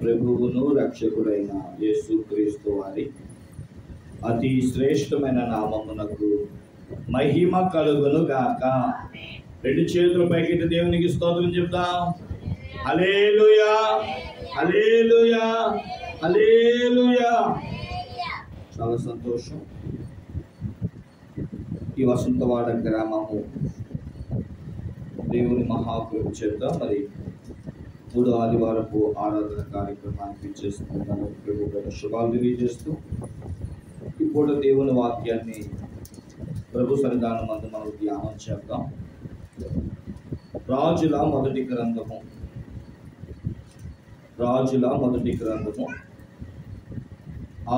ప్రభువును రక్షకుడైన యేసుక్రీస్తు వారి అతి శ్రేష్టమైన నామమునకు మహిమ కలుగును గాక. రెండు చేతుల పైకి దేవునికి స్తోత్రం చెప్తాం. హల్లెలూయా, హల్లెలూయా, హల్లెలూయా. చాలా సంతోషం. ఈ వసంతవాడ గ్రామము దేవుని మహాకృప చేత మరి 3వ ఆదివారపు ఆరాధన కార్యక్రమానికి చేస్తున్నాము. ప్రభు శుభాలు తెలియజేస్తూ ఇప్పుడు దేవుని వాక్యాన్ని ప్రభు సన్నిధానం అందు మనం ధ్యానం చేద్దాం. రాజుల మొదటి గ్రంథము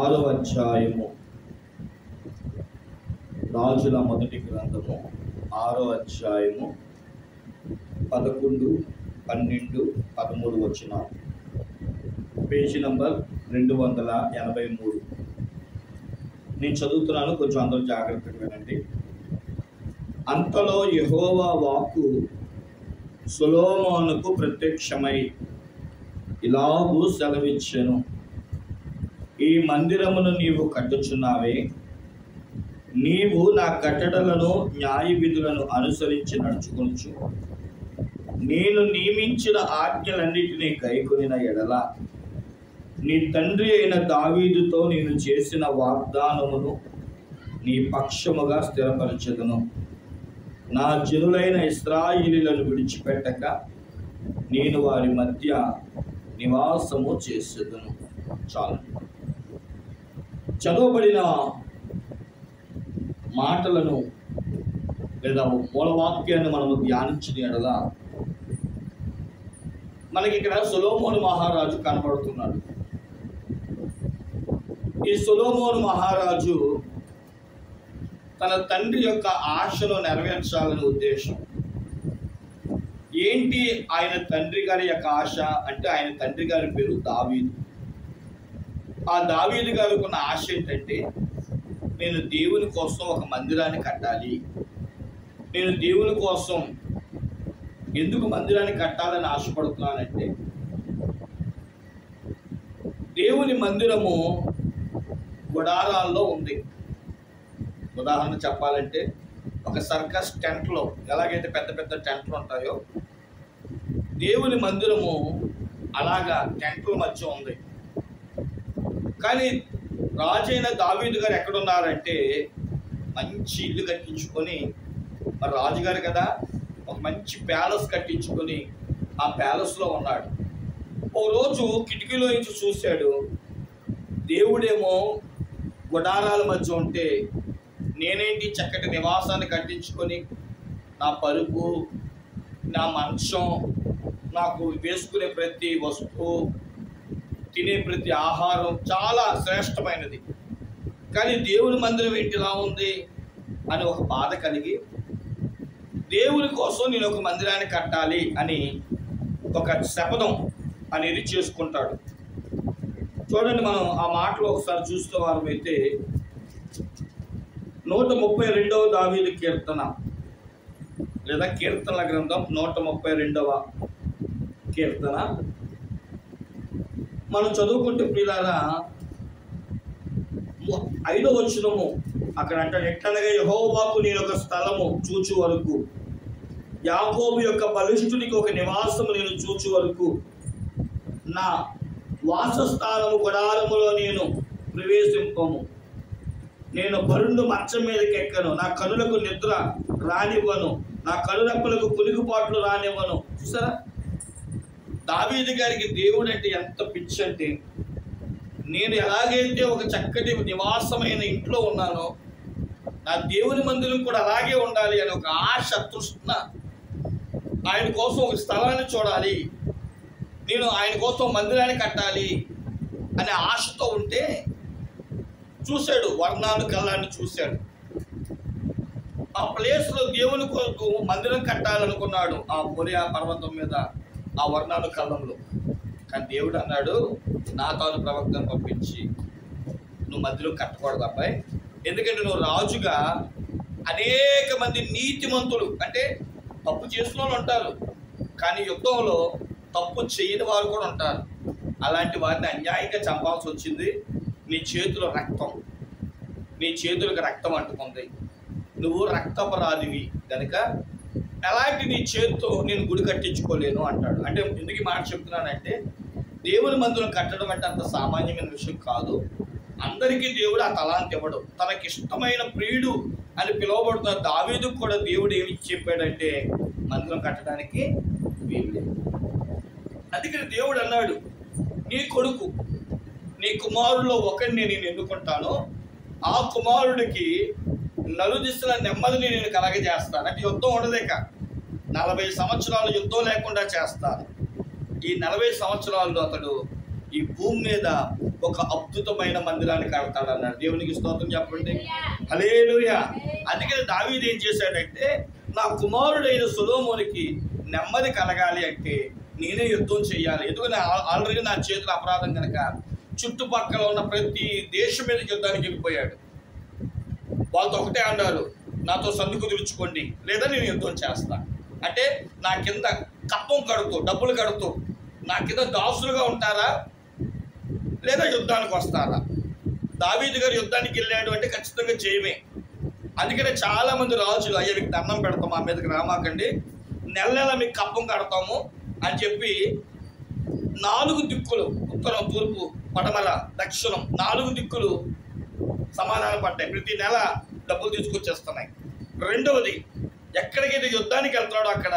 6వ అధ్యాయము. రాజుల మొదటి గ్రంథము 6వ అధ్యాయము 11, 12, 13 వచనాలు. Page number 283. నేను చదువుతున్నాను, కొంచెం అందరూ జాగ్రత్తగా వినండి. అంతలో యెహోవా వాక్కు సొలొమోనుకు ప్రత్యక్షమై ఇలాగూ సెలవిచ్చెను, ఈ మందిరమును నీవు కట్టుచున్నావే, నీవు నా కట్టడలను న్యాయ విధులను అనుసరించి నడుచుకొనుచు నేను నియమించిన ఆజ్ఞలన్నిటినీ గైకొనిన ఎడల నీ తండ్రి అయిన దావీదుతో నేను చేసిన వాగ్దానమును నీ పక్షముగా స్థిరపరచెదను. నా జనులైన ఇశ్రాయేలీయులను విడిచిపెట్టక నేను వారి మధ్య నివాసము చేసేదను. చాలు. చదవబడిన మాటలను లేదా మూలవాక్యాన్ని మనము ధ్యానించిన ఎడల మనకి ఇక్కడ సొలొమోను మహారాజు కనబడుతున్నాడు. ఈ సొలొమోను మహారాజు తన తండ్రి యొక్క ఆశను నెరవేర్చాలనే ఉద్దేశం. ఏంటి ఆయన తండ్రి గారి యొక్క ఆశ అంటే, ఆయన తండ్రి గారి పేరు దావీదు. ఆ దావీదు గారికి ఉన్న ఆశ ఏంటంటే, నేను దేవుని కోసం ఒక మందిరాన్ని కట్టాలి. నేను దేవుని కోసం ఎందుకు మందిరాన్ని కట్టాలని ఆశపడుతున్నానంటే, దేవుని మందిరము గుడారాల్లో ఉంది. ఉదాహరణ చెప్పాలంటే, ఒక సర్కస్ టెంట్లో ఎలాగైతే పెద్ద పెద్ద టెంట్లు ఉంటాయో, దేవుని మందిరము అలాగా టెంట్ల మధ్య ఉంది. కానీ రాజైన దావీదు గారు ఎక్కడున్నారంటే, మంచి ఇల్లు కట్టించుకొని, మరి రాజుగారు కదా, ఒక మంచి ప్యాలెస్ కట్టించుకొని ఆ ప్యాలెస్లో ఉన్నాడు. ఓ రోజు కిటికీలో నుంచి చూశాడు, దేవుడేమో గుడారాల మధ్య ఉంటే, నేనేంటి చక్కటి నివాసాన్ని కట్టించుకొని నా పరుపు, నా మంచం, నాకు వేసుకునే ప్రతి వస్తువు, తినే ప్రతి ఆహారం చాలా శ్రేష్టమైనది, కానీ దేవుని మందిరం ఏంటి ఇలా ఉంది అని ఒక బాధ కలిగి, దేవుని కోసం నేను ఒక మందిరాన్ని కట్టాలి అని ఒక శపథం అనేది చేసుకుంటాడు. చూడండి, మనం ఆ మాటలు ఒకసారి చూస్తే వారమైతే 132వ దావీదు కీర్తన లేదా కీర్తనల గ్రంథం 132వ కీర్తన మనం చదువుకుంటే ప్రియులారా, 5వ వచనము అక్కడ అంటాడు, ఎట్లనగా యెహోవాకు నేను ఒక స్థలము చూచు వరకు, యాకోబు యొక్క బలిష్ఠునికి ఒక నివాసము నేను చూచు వరకు, నా వాసస్థానము గుడారములో నేను ప్రవేశింపము, నేను బరుండు మంచం మీదకి ఎక్కను, నా కనులకు నిద్ర రానివ్వను, నా కనురెప్పలకు కులికిపాట్లు రానివ్వను. చూసారా, దావీదు గారికి దేవుడు అంటే ఎంత పిచ్చి అంటే, నేను ఎలాగైతే ఒక చక్కటి నివాసమైన ఇంట్లో ఉన్నానో, నా దేవుని మందిరం కూడా అలాగే ఉండాలి అని ఒక ఆశ, తృష్ణ, ఆయన కోసం ఒక స్థలాన్ని చూడాలి, నేను ఆయన కోసం మందిరాన్ని కట్టాలి అనే ఆశతో ఉంటే చూశాడు, వర్ణాను కళ్ళాన్ని చూశాడు. ఆ ప్లేస్లో దేవుని కొరకు మందిరం కట్టాలనుకున్నాడు, ఆ మొరియా పర్వతం మీద, ఆ వర్ణాను కళ్ళంలో. కానీ దేవుడు అన్నాడు, నాతాను ప్రవక్తను పంపించి, నువ్వు మందిరం కట్టకూడదు అబ్బాయి, ఎందుకంటే నువ్వు రాజుగా అనేక మంది నీతిమంతులు, అంటే తప్పు చేసిన వాళ్ళు ఉంటారు, కానీ యుద్ధంలో తప్పు చేయని వారు కూడా ఉంటారు. అలాంటి వారిని అన్యాయంగా చంపాల్సి వచ్చింది. నీ చేతిలో రక్తం, నీ చేతులకు రక్తం అంటుకుంది, నువ్వు రక్తపరాధివి కనుక అలాంటి నీ చేతితో నేను గుడి కట్టించుకోలేను అంటాడు. అంటే ఎందుకు మాట చెప్తున్నానంటే, దేవుని మందిరం కట్టడం అంటే అంత సామాన్యమైన విషయం కాదు. అందరికీ దేవుడు ఆ తలాంతి ఇవ్వడు. తనకిష్టమైన ప్రియుడు అని పిలువబడుతున్న దావీదుకు కూడా దేవుడు ఏమి చెప్పాడంటే, మందిరం కట్టడానికి వీలు. అందుకని దేవుడు అన్నాడు, నీ కొడుకు, నీ కుమారుల్లో ఒకరిని నేను ఎన్నుకుంటాను, ఆ కుమారుడికి నలుదిశల నెమ్మదిని నేను కలగజేస్తాను. అంటే యుద్ధం ఉండదేక 40 సంవత్సరాలు యుద్ధం లేకుండా చేస్తాను. ఈ 40 సంవత్సరాల్లో అతడు ఈ భూమి మీద ఒక అద్భుతమైన మందిరాన్ని కడతాడు అన్నాడు. దేవునికి స్తోత్రం చెప్పండి, హల్లెలూయా. అందుకని దావీదు ఏం చేశాడంటే, నా కుమారుడైన సొలొమోనుకి నెమ్మది కలగాలి అంటే నేనే యుద్ధం చేయాలి. ఎందుకంటే ఆల్రెడీ నా చేతుల అపరాధం కనుక చుట్టుపక్కల ఉన్న ప్రతి దేశం మీద యుద్ధానికి వెళ్ళిపోయాడు. వాళ్ళతో ఒకటే అన్నారు, నాతో సంధి కుదుర్చుకోండి లేదా నేను యుద్ధం చేస్తా. అంటే నా కింద కప్పం కడుతూ డబ్బులు కడుతూ నా కింద దాసులుగా ఉంటారా లేదా యుద్ధానికి వస్తారా? దావీదు గారు యుద్ధానికి వెళ్ళాడు అంటే ఖచ్చితంగా చేయమే. అందుకనే చాలా మంది రాజులు, అయ్యా మీకు దండం పెడతాం, మా మీదకి రామాకండి, నెల నెల మీకు కప్పం కడతాము అని చెప్పి 4 దిక్కులు, ఉత్తరం, తూర్పు, పడమర, దక్షిణం 4 దిక్కులు సమాధానం పడ్డాయి. ప్రతి నెల డబ్బులు తీసుకొచ్చేస్తున్నాయి. రెండవది, ఎక్కడికైతే యుద్ధానికి వెళ్తున్నాడో అక్కడ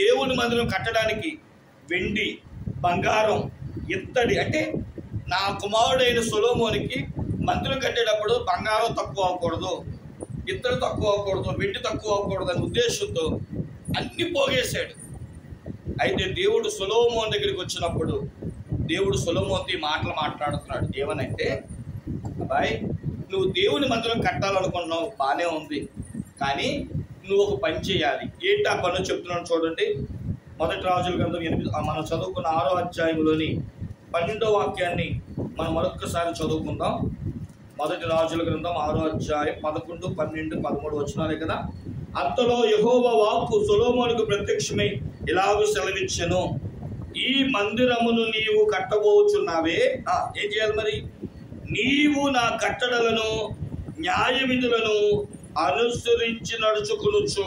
దేవుని మందిరం కట్టడానికి వెండి, బంగారం, ఇత్తడి, అంటే నా కుమారుడైన సొలొమోనుకి మందిరం కట్టేటప్పుడు బంగారం తక్కువ అవ్వకూడదు, ఇత్తడి తక్కువ అవ్వకూడదు, వెండి తక్కువ అవ్వకూడదు అనే ఉద్దేశంతో అన్ని పోగేశాడు. అయితే దేవుడు సొలొమోను దగ్గరికి వచ్చినప్పుడు దేవుడు సొలొమోనుతో ఈ మాటలు మాట్లాడుతున్నాడు. ఏమనంటే, అబ్బాయి, నువ్వు దేవుని మందిరం కట్టాలనుకున్నావు, బాగానే ఉంది, కానీ నువ్వు ఒక పని చేయాలి. ఏంటి ఆ పని చెప్తున్నాను చూడండి. మొదటి రాజుల గ్రంథం 8 మనం చదువుకున్న 6వ అధ్యాయంలోని 12వ వాక్యాన్ని మనం మరొకసారి చదువుకుందాం. మొదటి రాజుల గ్రంథం 6వ అధ్యాయం 11, 12, 13 వచనాలే కదా. అంతలో యెహోవా వాక్కు సొలొమోనుకు ప్రత్యక్షమై ఇలాగూ సెలవిచ్చెను, ఈ మందిరమును నీవు కట్టబోచున్నావే. ఏం చేయాలి మరి? నీవు నా కట్టడలను న్యాయ విధులను అనుసరించి నడుచుకునుచు.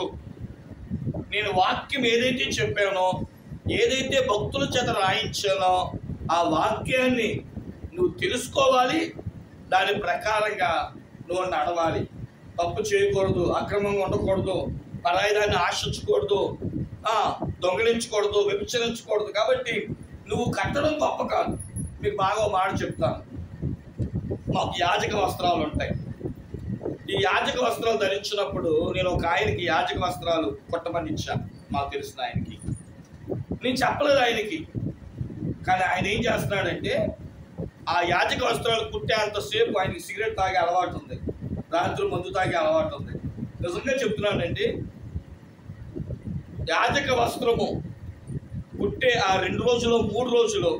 నేను వాక్యం ఏదైతే చెప్పానో, ఏదైతే భక్తుల చేత రాయించానో ఆ వాక్యాన్ని నువ్వు తెలుసుకోవాలి, దాని ప్రకారంగా నువ్వు నడవాలి. తప్పు చేయకూడదు, అక్రమంగా ఉండకూడదు, పరాయిదాన్ని ఆశించకూడదు, దొంగలించకూడదు, వ్యభిచరించకూడదు. కాబట్టి నువ్వు కట్టడం గొప్ప కాదు. మీకు బాగా మాట చెప్తాను. మాకు యాజక వస్త్రాలు ఉంటాయి. ఈ యాజక వస్త్రాలు ధరించినప్పుడు నేను ఒక ఆయనకి యాజక వస్త్రాలు కుట్టమని ఇచ్చాను, మాకు తెలిసిన ఆయనకి. నేను చెప్పలేదు ఆయనకి, కానీ ఆయన ఏం చేస్తున్నాడంటే, ఆ యాజక వస్త్రాలు కుట్టేంతసేపు ఆయనకి సిగరెట్ తాగే అలవాటు ఉంది, రాత్రి మందు తాగే అలవాటు ఉంది. నిజంగా చెప్తున్నానండి, యాజక వస్త్రము కుట్టే ఆ 2 రోజులు 3 రోజులు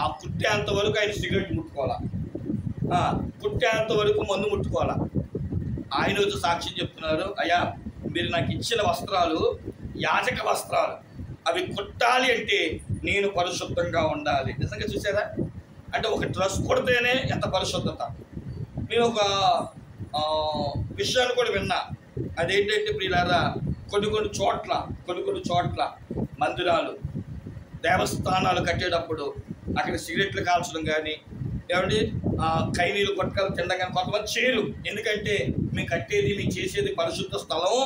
ఆ కుట్టేంత వరకు ఆయన సిగరెట్ ముట్టుకోవాలా, కుట్టేంత వరకు మందు ముట్టుకోవాలా. ఆయన వచ్చి సాక్ష్యం చెప్తున్నారు, అయ్యా మీరు నాకు ఇచ్చిన వస్త్రాలు యాజక వస్త్రాలు, అవి కుట్టాలి అంటే నేను పరిశుద్ధంగా ఉండాలి. నిజంగా చూసారా? అంటే ఒక డ్రెస్ కుడితేనే ఎంత పరిశుద్ధత. నేను ఒక విషయాన్ని కూడా విన్నా. అదేంటంటే ప్రియులారా, కొన్ని చోట్ల మందిరాలు, దేవస్థానాలు కట్టేటప్పుడు అక్కడ సిగరెట్లు కాల్చడం కానీ, ఏమండి కైనీళ్ళు కొట్టకాలు తినడం కానీ కొంతమంది చేయరు. ఎందుకంటే మేము కట్టేది, మేము చేసేది పరిశుద్ధ స్థలం,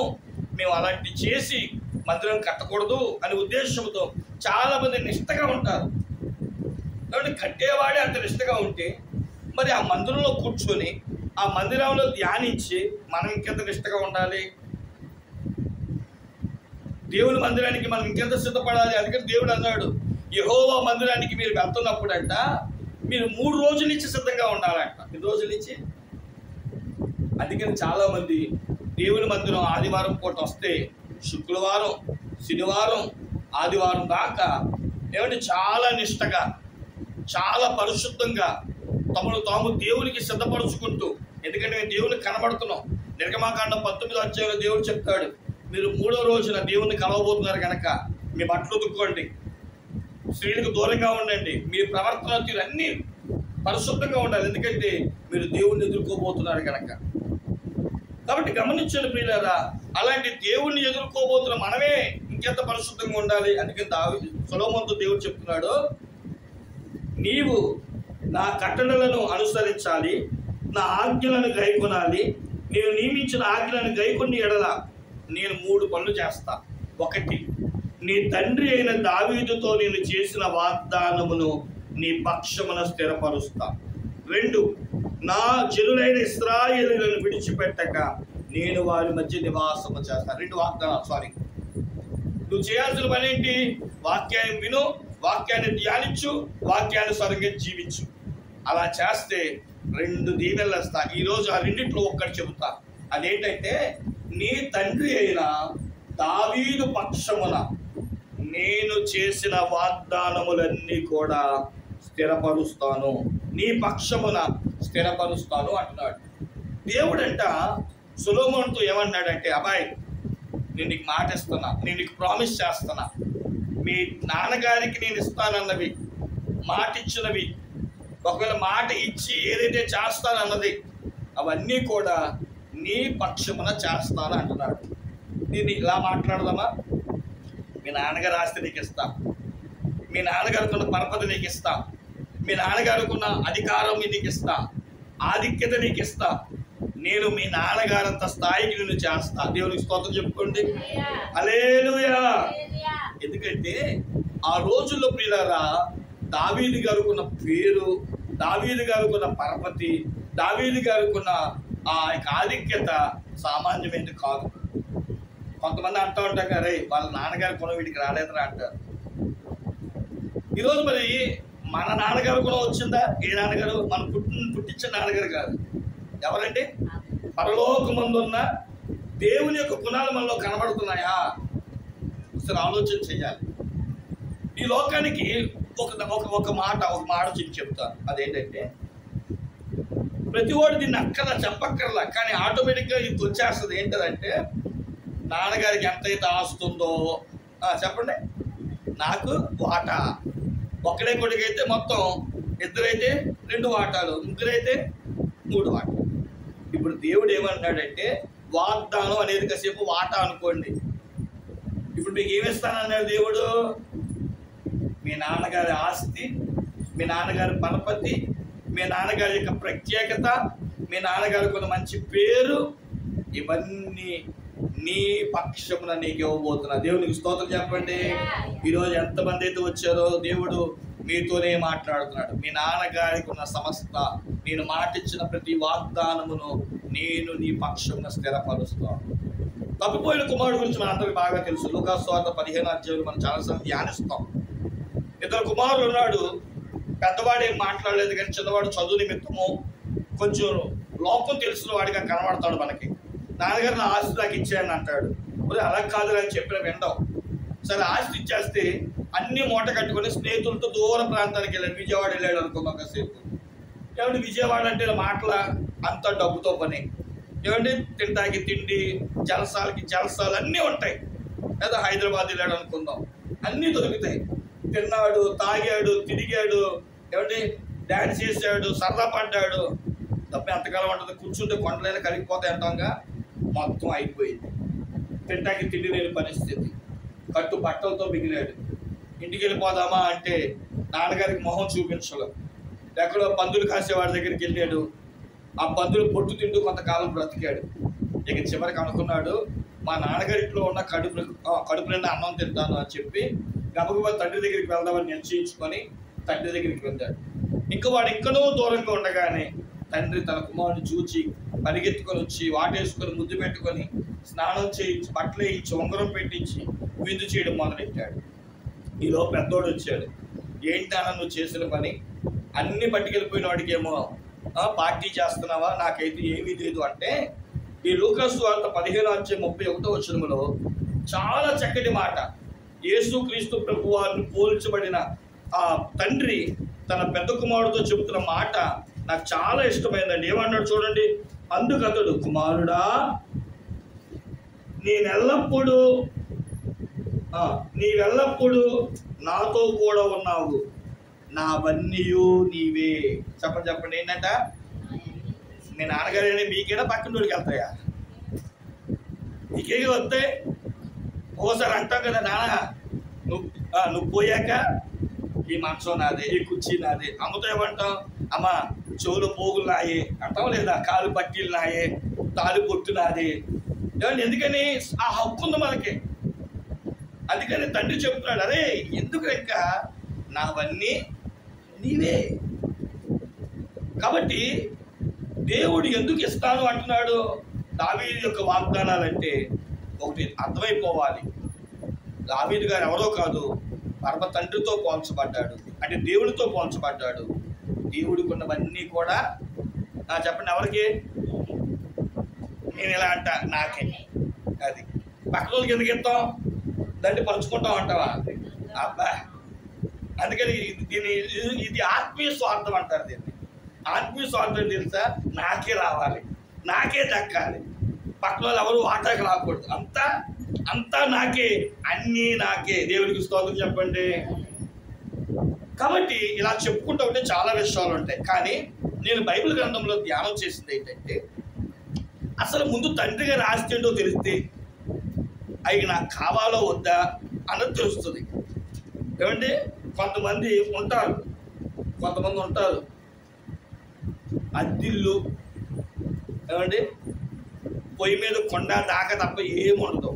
మేము అలాంటివి చేసి మందిరం కట్టకూడదు అనే ఉద్దేశంతో చాలామంది నిష్టగా ఉంటారు. కాబట్టి కట్టేవాడే అంత నిష్టగా ఉంటే మరి ఆ మందిరంలో కూర్చొని ఆ మందిరంలో ధ్యానించి మనం ఇంకెంత నిష్టగా ఉండాలి? దేవుని మందిరానికి మనం ఇంకెంత సిద్ధపడాలి? అందుకని దేవుడు అన్నాడు, యెహోవా మందిరానికి మీరు వెళ్తున్నప్పుడంట మీరు 3 రోజుల నుంచి సిద్ధంగా ఉండాలంట. 3 రోజుల నుంచి. అందుకని చాలామంది దేవుని మందిరం ఆదివారం పూట వస్తే శుక్రవారం, శనివారం, ఆదివారం దాకా ఏమంటే చాలా నిష్టగా, చాలా పరిశుద్ధంగా తమను తాము దేవునికి సిద్ధపరుచుకుంటూ, ఎందుకంటే మేము దేవునికి కనబడుతున్నాం. నిర్గమాకాండం 19వ అధ్యాయంలో దేవుడు చెప్తాడు, మీరు 3వ రోజున దేవుణ్ణి కలవబోతున్నారు కనుక మీ బట్టలు ఉతుక్కోండి, స్త్రీలకు దూరంగా ఉండండి. మీ ప్రవర్తన తీరు అన్నీ పరిశుద్ధంగా ఉండాలి, ఎందుకంటే మీరు దేవుణ్ణి ఎదుర్కోబోతున్నారు కనుక. కాబట్టి గమనించండి ప్రియులారా, అలాంటి దేవుణ్ణి ఎదుర్కోబోతున్న మనమే ఇంకెంత పరిశుద్ధంగా ఉండాలి. అందుకని సొలొమోనుతో దేవుడు చెప్తున్నాడు, నీవు నా కట్టడలను అనుసరించాలి, నా ఆజ్ఞలను గైకొనాలి. నేను నియమించిన ఆజ్ఞలను గైకొని ఎడల నేను 3 పనులు చేస్తా. 1, నీ తండ్రి అయిన దావీదుతో నేను చేసిన వాగ్దానమును నీ పక్షమున స్థిరపరుస్తా. 2, నా జనులైన ఇశ్రాయేలులను విడిచిపెట్టక నేను వారి మధ్య నివాసము చేస్తా. 2 వాగ్దానాలు. నువ్వు చేయాల్సిన పని ఏంటి? వాక్యాన్ని విను, వాక్యాన్ని ధ్యానించు, వాక్యానుసారంగా జీవించు. అలా చేస్తే 2 దీవెనలు వస్తా. ఈరోజు ఆ రెండిట్లో ఒక్కటి చెబుతా. అదేంటంటే, నీ తండ్రి అయిన దావీదు పక్షమున నేను చేసిన వాగ్దానములన్నీ కూడా స్థిరపరుస్తాను, నీ పక్షమున స్థిరపరుస్తాను అంటున్నాడు. దేవుడంట సొలొమోనుతో ఏమన్నాడంటే, అబ్బాయి నేను నీకు మాట ఇస్తున్నా, నేను నీకు ప్రామిస్ చేస్తున్నా, మీ నాన్నగారికి నేను ఇస్తానన్నవి, మాట ఇచ్చినవి, ఒకవేళ మాట ఇచ్చి ఏదైతే చేస్తానన్నది అవన్నీ కూడా నీ పక్షమున చేస్తాను అంటున్నాడు. దీన్ని ఇలా మాట్లాడదామా? మీ నాన్నగారు ఆస్తి నీకు ఇస్తా, మీ నాన్నగారుకున్న పరపతి నీకు ఇస్తా, మీ నాన్నగారుకున్న అధికారం నీకు ఇస్తా, ఆధిక్యత నీకు ఇస్తా, నేను మీ నాన్నగారంత స్థాయికి నేను చేస్తా. దేవునికి స్తోత్రం చెప్పుకోండి, హల్లెలూయా. ఎందుకంటే ఆ రోజుల్లో ప్రియులారా, దావీదు గారుకున్న పేరు, దావీదు గారుకున్న పరపతి, దావీదు గారుకున్న ఆ యొక్క ఆధిక్యత సామాన్యమైనది కాదు. కొంతమంది అంటూ ఉంటారు కదా, వాళ్ళ నాన్నగారు కొన వీడికి రాలేదురా అంటారు. ఈరోజు మరి మన నాన్నగారు కూడా వచ్చిందా? ఏ నాన్నగారు? మనం పుట్టించిన నాన్నగారు కాదు. ఎవరండి? పరలోకమందున్న దేవుని యొక్క గుణాలు మనలో కనబడుతున్నాయా? ఒకసారి ఆలోచన చేయాలి. ఈ లోకానికి ఒక మాట చెప్తాను. అదేంటంటే, ప్రతి వాడు దీన్ని అక్కర్లా, చెప్పక్కర్లా, కానీ ఆటోమేటిక్గా ఇది వచ్చేస్తుంది. ఏంటంటే, నాన్నగారికి ఎంతైతే ఆస్తుందో చెప్పండి, నాకు వాటా. ఒక్కడే కొడుకైతే మొత్తం, ఇద్దరైతే 2 వాటాలు, ముగ్గురైతే 3 వాటాలు. ఇప్పుడు దేవుడు ఏమన్నాడంటే, వాగ్దానం అనేది కాసేపు వాటా అనుకోండి. ఇప్పుడు మీకు ఏమిస్తానన్నాడు దేవుడు? మీ నాన్నగారి ఆస్తి, మీ నాన్నగారి పరపతి, మీ నాన్నగారి యొక్క ప్రత్యేకత, మీ నాన్నగారికి ఉన్న మంచి పేరు, ఇవన్నీ నీ పక్షమున నీకు ఇవ్వబోతున్నా. దేవునికి స్తోత్రం చెప్పండి. ఈరోజు ఎంతమంది అయితే వచ్చారో దేవుడు మీతోనే మాట్లాడుతున్నాడు. మీ నాన్నగారికి ఉన్న సమస్త, నేను మాటిచ్చిన ప్రతి వాగ్దానమును నేను నీ పక్షమున స్థిరపరుస్తాను. తప్పిపోయిన కుమారుడు గురించి మనందరికీ బాగా తెలుసు. లూకాసు సువార్త 15వ అధ్యాయం మనం చాలాసార్లు ధ్యానిస్తాం. 2 కుమారులు ఉన్నాడు. పెద్దవాడు ఏం మాట్లాడలేదు, కానీ చిన్నవాడు చదువు నిమిత్తము కొంచెం లోకం తెలిసిన వాడిగా కనబడతాడు మనకి. నాన్నగారు నా ఆస్తి నాకు ఇచ్చాయని అంటాడు. అలా కాదు అని చెప్పిన వింటాం. సరే, ఆస్తి ఇచ్చేస్తే అన్ని మూట కట్టుకొని స్నేహితులతో దూర ప్రాంతానికి వెళ్ళాడు. విజయవాడ వెళ్ళాడు అనుకుందాం కాసేపు. ఏమంటే విజయవాడ అంటే మాటల అంతా డబ్బుతో పని. ఏమంటే తింటాకి తిండి, జలసాలకి జలసాలు అన్నీ ఉంటాయి. లేదా హైదరాబాద్ వెళ్ళాడు అనుకుందాం, అన్నీ దొరుకుతాయి. తిన్నాడు, తాగాడు, తిరిగాడు, ఏమంటే డ్యాన్స్ చేశాడు, సరదా పడ్డాడు. డబ్బు ఎంతకాలం ఉంటుంది? కూర్చుంటే కొండలైనా కలిగిపోతాయి అంటాంగా. మొత్తం అయిపోయింది. తింటాకి తిండి లేని పరిస్థితి. కట్టు బట్టలతో మిగిలాడు. ఇంటికి వెళ్ళిపోదామా అంటే నాన్నగారికి మొహం చూపించలేదు. ఎక్కడో పందులు కాసేవాడి దగ్గరికి వెళ్ళాడు. ఆ పందులు పొట్టు తింటూ కొంతకాలం బ్రతికాడు. ఇక చివరికి అనుకున్నాడు, మా నాన్నగారింట్లో ఉన్న కడుపు నిండా అన్నం తింటాను అని చెప్పి గబగబా తండ్రి దగ్గరికి వెళ్దామని నిశ్చయించుకొని తండ్రి దగ్గరికి వెళ్ళాడు. ఇంకా వాడు ఇంకనో దూరంగా ఉండగానే తండ్రి తన కుమారుని చూచి పరిగెత్తుకొని వచ్చి వాటేసుకొని ముద్దు పెట్టుకొని స్నానం చేయించి బట్టలు వేయించి ఉంగరం పెట్టించి విందు చేయడం మొదలెట్టాడు. ఈలో పెద్దోడు వచ్చాడు. ఏంటన్నా నువ్వు చేసిన పని? అన్ని పట్టుకెళ్ళిపోయిన వాడికి ఏమో పార్టీ చేస్తున్నావా? నాకైతే ఏమీ లేదు అంటే, ఈ లూకాసు సువార్త 15వ అధ్యాయం 31వ వచనములో చాలా చక్కటి మాట. యేసుక్రీస్తు ప్రభు వారిని పోల్చబడిన ఆ తండ్రి తన పెద్ద కుమారుడితో చెబుతున్న మాట నాకు చాలా ఇష్టమైందండి. ఏమన్నాడు చూడండి. అందుకతడు, కుమారుడా, నేనెల్లప్పుడూ నీవెల్లప్పుడు నాతో కూడా ఉన్నావు, నావన్నీయు నీవే. చెప్పండి ఏంటంట? మీ నాన్నగారు మీకేనా పక్కన రోడ్డుకి వెళ్తాయా? మీకే వస్తాయి. ఓసారి అంటావు కదా, నాన్న నువ్వు పోయాక ఈ మంచం నాదే, ఈ కుర్చీ నాదే. అమ్మతో ఏమంటాం? అమ్మ చెవులు పోగులు నాయే అంటాం లేదా? కాలు పట్టీలు నాయే, తాలు పొట్టు నాదే. ఎందుకని? ఆ హక్కు ఉంది మనకి. అందుకని తండ్రి చెప్తున్నాడు, అరే ఎందుకు ఇంకా నావన్నీ నీవే. కాబట్టి దేవుడు ఎందుకు ఇస్తాను అంటున్నాడు? దావీదు యొక్క వాగ్దానాలంటే ఒకటి అర్థమైపోవాలి. దావీదు గారు ఎవరో కాదు, పరమ తండ్రితో పోల్చబడ్డాడు, అంటే దేవుడితో పోల్చబడ్డాడు. దేవుడికి ఉన్నవన్నీ కూడా చెప్పండి ఎవరికి? నేను ఇలా అంట, నాకే. అది పక్కన వాళ్ళకి ఎందుకు ఇస్తాం? దాన్ని పంచుకుంటాం అంటావా? అబ్బా, అందుకని ఇది ఆత్మీయ స్వార్థం అంటారు. దీన్ని ఆత్మీయ స్వార్థం తెలుసా? నాకే రావాలి, నాకే దక్కాలి, పక్కన వాళ్ళు ఎవరు వాటాకి రాకూడదు, అంతా నాకే, అన్నీ నాకే. దేవుడికి స్తోత్రం చెప్పండి. కాబట్టి ఇలా చెప్పుకుంటూ ఉంటే చాలా విషయాలు ఉంటాయి. కానీ నేను బైబిల్ గ్రంథంలో ధ్యానం చేసింది ఏంటంటే, అసలు ముందు తండ్రి గారి ఆస్తి ఏంటో తెలిస్తే అవి నాకు కావాలో వద్దా అన్నది తెలుస్తుంది. ఏమంటే కొంతమంది ఉంటారు అద్దిల్లు, ఏమంటే పొయ్యి మీద కొండ దాకా తప్ప ఏమి ఉండదు.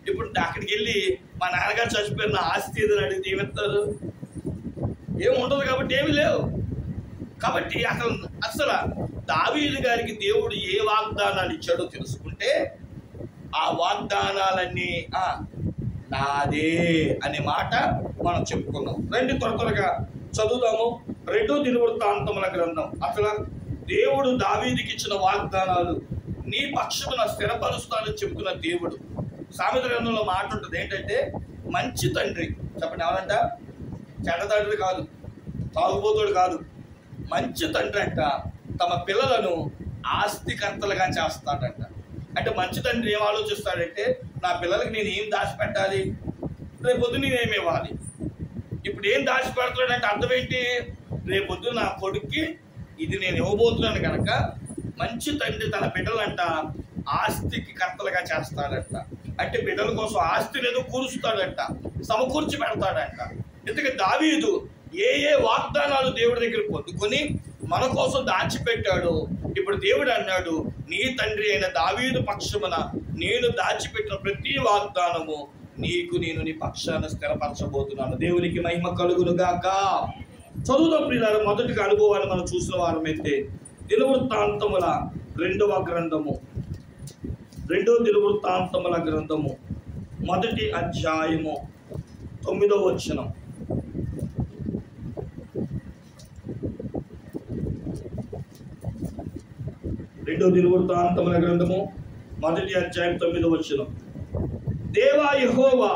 ఇప్పుడు అక్కడికి వెళ్ళి మా నాన్నగారు చచ్చిపోయిన ఆస్తి ఏదని అడిగితే ఏమిస్తారు? ఏమి ఉండదు. కాబట్టి ఏమీ లేవు. కాబట్టి అసలు దావీదు గారికి దేవుడు ఏ వాగ్దానాలు ఇచ్చాడో తెలుసుకుంటే ఆ వాగ్దానాలన్నీ నాదే అనే మాట మనం చెప్పుకున్నాం. రండి త్వరగా చదువుదాము. 2 దినవృత్తాంతముల గ్రంథం. అసలు దేవుడు దావీదుకి ఇచ్చిన వాగ్దానాలు, నీ పక్షమున స్థిరపరుస్తానని చెప్పుకున్న దేవుడు. సామెత గ్రంథంలో మాట ఉంటుంది ఏంటంటే, మంచి తండ్రి. చెప్పండి ఎవరంట? చెడ్డ తండ్రి కాదు, తాగుబోతుడు కాదు. మంచి తండ్రి అంట తమ పిల్లలను ఆస్తికర్తలుగా చేస్తాడంట. అంటే మంచి తండ్రి ఏం ఆలోచిస్తాడంటే, నా పిల్లలకి నేను ఏం దాచిపెట్టాలి, రేపొద్దు నేనేమి ఇవ్వాలి. ఇప్పుడు ఏం దాచిపెడతాడంటే అర్థం ఏంటి? రేపొద్దు నా కొడుక్కి ఇది నేను ఇవ్వబోతున్నాను కనుక మంచి తండ్రి తన బిడ్డలంట ఆస్తికి కర్తలుగా చేస్తాడంట. అంటే బిడ్డల కోసం ఆస్తిని ఏదో కూరుస్తాడంట, సమకూర్చి పెడతాడంట. ఎందుకంటే దావీదు ఏ వాగ్దానాలు దేవుడి దగ్గర పొందుకొని మన కోసం దాచిపెట్టాడు. ఇప్పుడు దేవుడు అన్నాడు, నీ తండ్రి అయిన దావీదు పక్షమున నేను దాచిపెట్టిన ప్రతి వాగ్దానము నేను నీ పక్షాన స్థిరపరచబోతున్నాను. దేవునికి మహిమ కలుగును గాక. చదువుదాం ప్రియులారా. మొదటిగా అనుభవాన్ని మనం చూసిన వారమైతే దినవృత్తాంతముల 2వ గ్రంథము, 2 దినవృత్తాంతముల గ్రంథము 1వ అధ్యాయము 9వ వచనం. దినవృత్తాంతముల గ్రంథము 1వ అధ్యాయం 9వ వచనం. దేవా యెహోవా,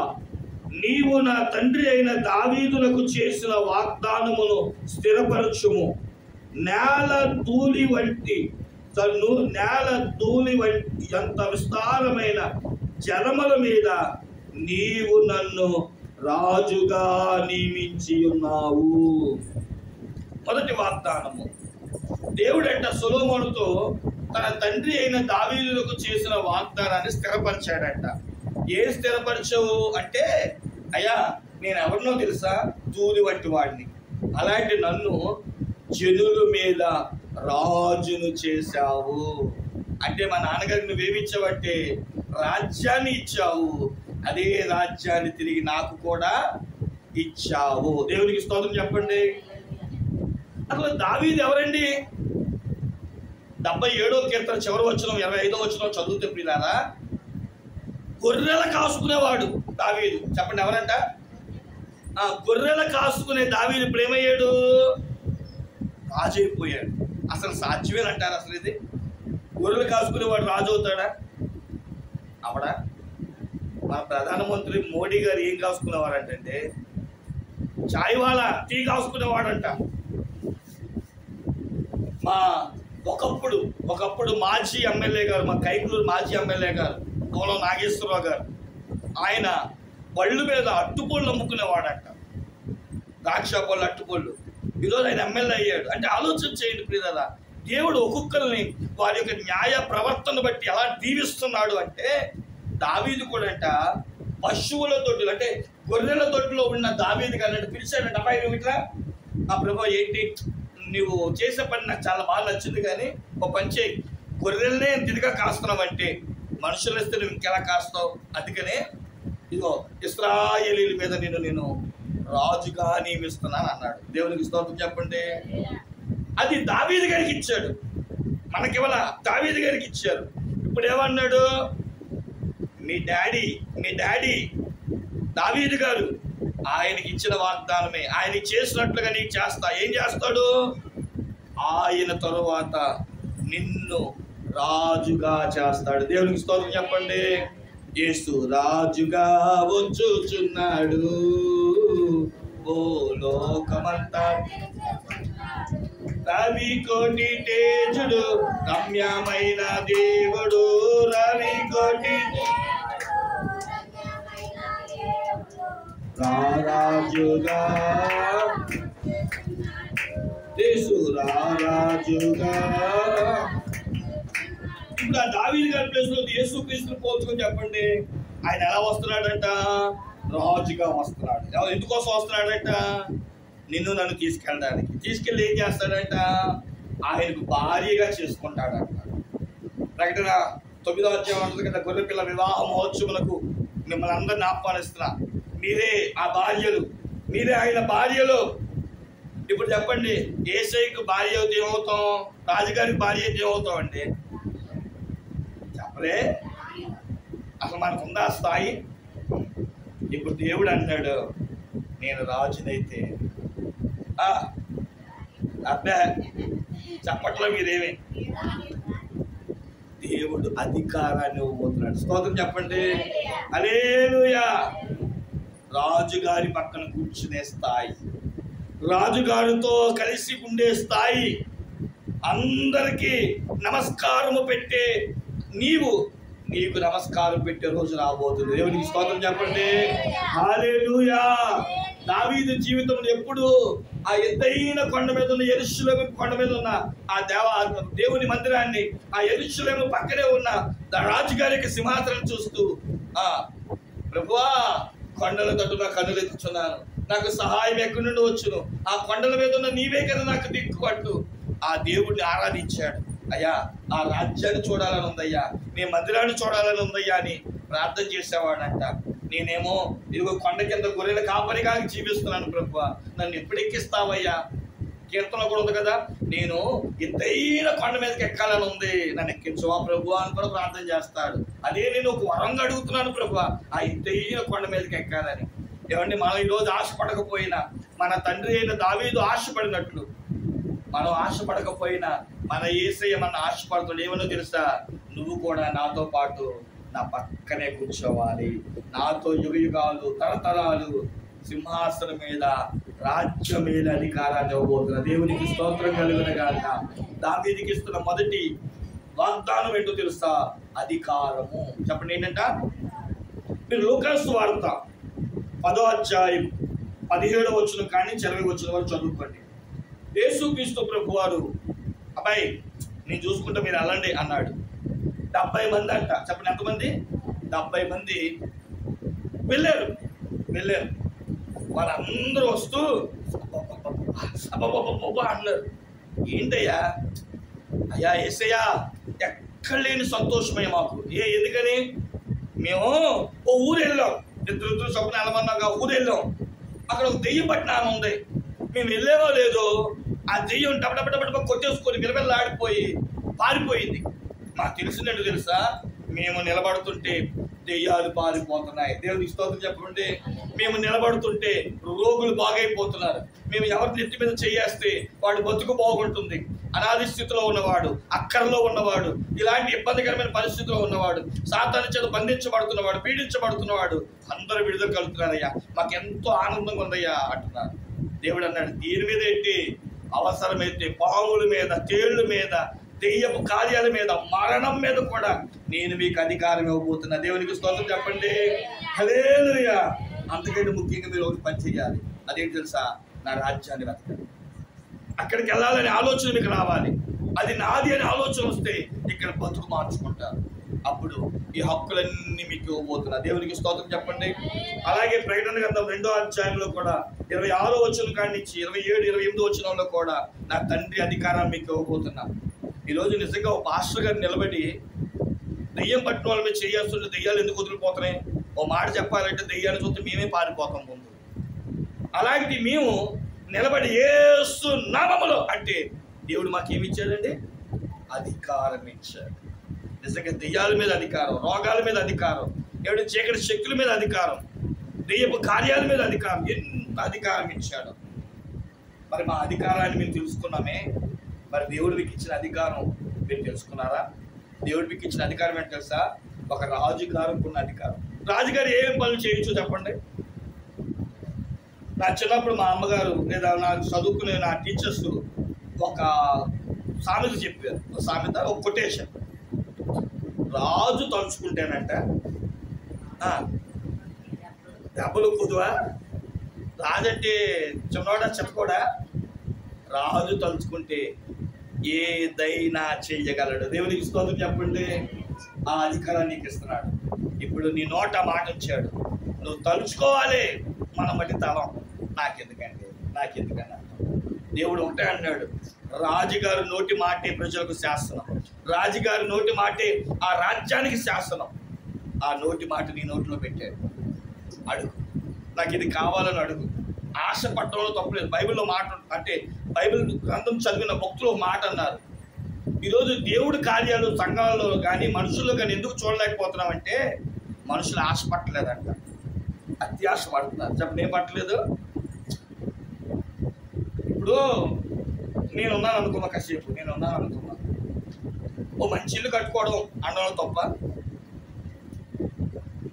నీవు నా తండ్రి అయిన దావీదునకు చేసిన వాగ్దానమును స్థిరపరచుము. నేల ధూళి వంటి ఎంత విస్తారమైన జనముల మీద నీవు నన్ను రాజుగా నియమించి ఉన్నావు. మొదటి వాగ్దానము. దేవుడంట సొలొమోనుతో తన తండ్రి అయిన దావీదులకు చేసిన వాగ్దానాన్ని స్థిరపరిచాడంట. ఏం స్థిరపరచవు అంటే, అయ్యా నేను ఎవరినో తెలుసా? ధూళి వంటి వాడిని. అలాంటి నన్ను జనుల మీద రాజును చేశావు. అంటే మా నాన్నగారికి నువ్వేమిచ్చావంటే రాజ్యాన్ని ఇచ్చావు. అదే రాజ్యాన్ని తిరిగి నాకు కూడా ఇచ్చావు. దేవునికి స్తోత్రం చెప్పండి. అసలు దావీదు ఎవరండి? 77వ కీర్తన చివరి వచనం 25వ వచనం చదువుతే ప్రియులారా, గొర్రెల కాసుకునేవాడు దావీదు. చెప్పండి ఎవరంట? గొర్రెల కాసుకునే దావీదు ఇప్పుడు ఏమయ్యాడు? రాజు అయిపోయాడు. అసలు సాధ్యమేనంటారు? అసలు ఇది గొర్రెలు కాసుకునేవాడు రాజు అవుతాడా? అవడా? మన ప్రధానమంత్రి మోడీ గారు ఏం కాసుకునేవాడంటే చాయ్ వాలా టీ కాసుకునేవాడంట. ఒకప్పుడు మాజీ ఎమ్మెల్యే గారు, మా కైకలూరు మాజీ ఎమ్మెల్యే గారు కోలం నాగేశ్వరరావు గారు, ఆయన బళ్ళు మీద అట్టుపళ్ళు అమ్ముకునేవాడంట, ద్రాక్ష పళ్ళు, అట్టుపళ్ళు. ఈరోజు ఆయన ఎమ్మెల్యే అయ్యాడు. అంటే ఆలోచన చేయండి ప్రియులారా, దేవుడు ఒక్కొక్కరిని వారి యొక్క న్యాయ ప్రవర్తన బట్టి ఎలా దీవిస్తున్నాడు అంటే, దావీదు కూడా అంట పశువుల దొడ్డులు అంటే గొర్రెల దొడ్డులో ఉన్న దావీదు కానీ పిలిచాడంట, అబ్బాయి నువ్వు ఇట్లా, ఆ ప్రభు ఏంటి నువ్వు చేసే పని నాకు చాలా బాగా నచ్చింది, కానీ ఒక పని చేయి, గొర్రెలనే తిరిగా కాస్తున్నావంటే మనుషులు ఇస్తే నువ్వు ఇంకెలా కాస్తావు, అందుకనే ఇదిగో ఇశ్రాయేలీల మీద నేను రాజుగా నియమిస్తున్నాను అన్నాడు. దేవునికి స్తోత్రం చెప్పండి. అది దావీదు గారికి ఇచ్చాడు, మనకివల దావీదు గారికి ఇచ్చారు. ఇప్పుడు ఏమన్నాడు, మీ డాడీ దావీదు గారు ఆయనకి ఇచ్చిన వాగ్దానమే, ఆయన చేసినట్లుగా నీకు చేస్తా. ఏం చేస్తాడు, ఆయన తరువాత నిన్ను రాజుగా చేస్తాడు. దేవునికి స్తోత్రం చెప్పండి. యేసు రాజుగా వచ్చుచున్నాడు, ఓ లోకమంతా రవి కోటి తేజుడు, రమ్యమైన దేవుడు, రవి కోటి రాజుగా యేసు రాజుగా. ఇప్పుడు ఆ దావీదు గారి ప్లేస్ లో యేసు క్రీస్తుని పోల్చుకొని చెప్పండి, ఆయన ఎలా వస్తున్నాడంట, రాజుగా వస్తున్నాడు. ఎందుకోసం వస్తున్నాడంట, నిన్ను నన్ను తీసుకెళ్ళి ఏం చేస్తాడంట, ఆయనకు భార్యగా చేసుకుంటాడు అంటాడు. ప్రకటన 9వ అధ్యాయం ఉంటుంది కదా, గొర్రెపిల్ల వివాహ మహోత్సవులకు మిమ్మల్ని అందరిని ఆహ్వానిస్తున్నా, మీరే ఆ భార్యలు, మీరే ఆయన భార్యలు. ఇప్పుడు చెప్పండి, యేసయ్యకు భార్య అయితే ఏమవుతాం, రాజుగారికి భార్య అయితే ఏమవుతాం అండి, చెప్పలే, అసలు మనకు ఉందా స్థాయి? ఇప్పుడు దేవుడు అంటాడు, నేను రాజునైతే అబ్బా చెప్పట్లో మీరేమి, దేవుడు అధికారాన్ని ఇవ్వబోతున్నాడు. స్తోత్రం చెప్పండి. హల్లెలూయా. రాజుగారి పక్కన కూర్చునే స్థాయి, రాజుగారితో కలిసి ఉండే స్థాయి, అందరికీ నమస్కారము పెట్టే నీకు నమస్కారం పెట్టే రోజు రాబోతుంది. దేవునికి స్తోత్రం చెప్పండి. హల్లెలూయా. దావీదు జీవితంలో ఎప్పుడు ఆ ఎత్తైన కొండ మీద ఉన్న యెరూషలేము కొండ మీద ఉన్న ఆ దేవుని మందిరాన్ని, ఆ యెరూషలేము పక్కనే ఉన్న రాజుగారికి సింహాసనం చూస్తూ, ప్రభువా కొండల తట్టున కన్నులు ఎత్తుచున్నాను, నాకు సహాయం ఎక్కడి నుండి వచ్చును, ఆ కొండల మీద ఉన్న నీవే కదా నాకు దిక్కుపట్టు. ఆ దేవుడిని ఆరాధించాడు. అయ్యా ఆ రాజ్యాన్ని చూడాలని ఉందయ్యా, నీ మందిరాన్ని చూడాలని ఉందయ్యా అని ప్రార్థన చేసేవాడంట. నేనేమో ఇదిగో కొండ కింద గొర్రెల కాపరిగా జీవిస్తున్నాను ప్రభువా, నన్ను ఎప్పుడు ఎక్కిస్తావయ్యా. కీర్తన కూడా ఉంది కదా, నేను ఎత్తైన కొండ మీదకి ఎక్కాలని ఉంది, నన్ను ఎక్కించవా ప్రభువా అని కూడా ప్రార్థన చేస్తాడు. అదే నేను ఒక వరంగా అడుగుతున్నాను ప్రభువా, ఆ ఎత్తైన కొండ మీదకి ఎక్కాలని. ఏమండి, మనం ఈరోజు ఆశపడకపోయినా, మన తండ్రి అయిన దావీదు ఆశపడినట్లు మనం ఆశపడకపోయినా మన యేసయ్య మన ఆశపడుతాడు. ఏమనో తెలుసా, నువ్వు కూడా నాతో పాటు నా పక్కనే కూర్చోవాలి, నాతో యుగయుగాలు తరతరాలు సింహాసనం మీద రాజ్యం మీద అధికారాన్ని ఇవ్వబోతున్నా. దేవునికి స్తోత్రం కలుగునగాక. దావీదుకి ఇస్తున్న మొదటి వాగ్దానం ఏంటో తెలుసా, అధికారము. చెప్పండి ఏంటంట, మీరు లూకాసు వార్త 10వ అధ్యాయం 17వ వచనం కానీ 20వ వచనం వరకు చదువుకోండి. యేసుక్రీస్తు ప్రభువారు, అబ్బాయి నేను చూసుకుంటా మీరు వెళ్ళండి అన్నాడు. 70 మంది అంట. చెప్పండి ఎంతమంది, 70 మంది వెళ్ళారు. వాళ్ళందరూ వస్తూ అబ్బా అన్నారు. ఏంటయ్యా, అయ్యా యేసయ్యా ఎక్కడ లేని సంతోషమయ్యా మాకు. ఎందుకని, మేము ఓ ఊరు వెళ్ళాం, ఇద్దరు చొప్పున వెళ్ళమన్నాగా ఊరు వెళ్ళాం, అక్కడ ఒక దెయ్యం పట్టిన ఆమె ఉంది. మేము వెళ్ళేవో లేదో ఆ దెయ్యం డబ్బ కొట్టేసుకొని విలవిల్లాడిపోయి పారిపోయింది. మాకు తెలిసినట్టు తెలుసా, మేము నిలబడుతుంటే దెయ్యాలు పారిపోతున్నాయి. దేవునికి స్తోత్రం చెప్పండి. మేము నిలబడుతుంటే రోగులు బాగైపోతున్నారు. మేము ఎవరి నెత్తి మీద చేయేస్తే వాడు బతుకు బాగుంటుంది. అనాది స్థితిలో ఉన్నవాడు, అక్కర్లో ఉన్నవాడు, ఇలాంటి ఇబ్బందికరమైన పరిస్థితిలో ఉన్నవాడు, సాతాను చేత బంధించబడుతున్నవాడు, పీడించబడుతున్నవాడు, అందరూ విడుదల కలుగుతున్నారయ్యా, మాకెంతో ఆనందంగా ఉందయ్యా అంటున్నారు. దేవుడు అన్నాడు, దీని మీద ఏంటి, అవసరమైతే పాముల మీద, తేళ్ల మీద, దెయ్యపు కార్యాల మీద, మరణం మీద కూడా నేను మీకు అధికారం ఇవ్వబోతున్నా. దేవునికి స్తోత్రం చెప్పండి. హల్లెలూయా. అందుకంటే ముఖ్యంగా మీరు ఒకటి పని చేయాలి. అదేంటి తెలుసా? నా రాజ్యాన్ని వెతకండి. అక్కడికి వెళ్ళాలనే ఆలోచన మీకు రావాలి. అది నాది అనే ఆలోచన వస్తే ఇక్కడ బతుకు మార్చుకుంటారు. అప్పుడు ఈ హక్కులన్నీ మీకు ఇవ్వబోతున్నా. దేవునికి స్తోత్రం చెప్పండి. అలాగే ప్రకటన గ్రంథం 2వ అధ్యాయంలో కూడా 26వ వచనం కాడి నుంచి 27, 28 వచనంలో కూడా నా తండ్రి అధికారాన్ని మీకు ఇవ్వబోతున్నా. ఈరోజు నిజంగా ఒక పాస్టర్ గారు నిలబడి దెయ్యం పట్టిన వాళ్ళ మీద చేయాల్సింటే దెయ్యాలు ఎందుకు వదిలిపోతున్నాయి? ఓ మాట చెప్పాలంటే దెయ్యాన్ని చూస్తే మేమే పారిపోతాం ముందు. అలాంటి మేము నిలబడి యేసు నామములో అంటే దేవుడు మాకేమి ఇచ్చాడండి? అధికారం ఇచ్చాడు. నిజంగా దెయ్యాల మీద అధికారం, రోగాల మీద అధికారం, దేవుడి చీకటి శక్తుల మీద అధికారం, దెయ్యపు కార్యాల మీద అధికారం, ఎంత అధికారం ఇచ్చాడు. మరి మా అధికారాన్ని మేము తెలుసుకున్నామే. మరి దేవుడు మీకు ఇచ్చిన అధికారం మీరు తెలుసుకున్నారా? దేవుడు మీకు ఇచ్చిన అధికారం ఏంటి తెలుసా? ఒక రాజుగారికి ఉన్న అధికారం. రాజుగారు ఏం పనులు చేయొచ్చు చెప్పండి? నా చిన్నప్పుడు మా అమ్మగారు లేదా నాకు చదువుకునే నా టీచర్స్ ఒక సామెత చెప్పారు. ఒక సామెత, ఒక కొటేషన్. రాజు తలుచుకుంటేనంట దెబ్బలు కుదువా. రాజు అంటే చిన్నోడా చెత్తకోడా? రాజు తలుచుకుంటే ఏదైనా చేయగలడు. దేవునికి స్తోత్రం చెప్పండి. ఆ అధికారాన్ని నీకు ఇస్తున్నాడు. ఇప్పుడు నీ నోట మాట వచ్చాడు, నువ్వు తలుచుకోవాలి. మనం బట్టి తలం నాకెందుకన్నా దేవుడు ఒకటే అన్నాడు, రాజుగారు నోటి మాటే ప్రజలకు శాసనం, రాజుగారి నోటి మాటే ఆ రాజ్యానికి శాసనం. ఆ నోటి మాట నీ నోట్లో పెట్టాడు. అడుగు, నాకు ఇది కావాలని అడుగు. ఆశ పట్టడంలో తప్పలేదు. బైబిల్లో మాట అంటే బైబిల్ గ్రంథం చదివిన భక్తులు ఒక మాట అన్నారు, ఈరోజు దేవుడి కార్యాలు సంఘాలలో కానీ మనుషుల్లో కానీ ఎందుకు చూడలేకపోతున్నామంటే మనుషులు ఆశ పట్టలేదంట, అత్యాశ పడుతున్నారు. చెప్పండి, ఏం పట్టలేదు? ఇప్పుడు నేనున్నాను అనుకున్నా, కాసేపు నేనున్నాను అనుకున్నా, ఓ మంచి ఇల్లు కట్టుకోవడం అనడంలో తప్ప?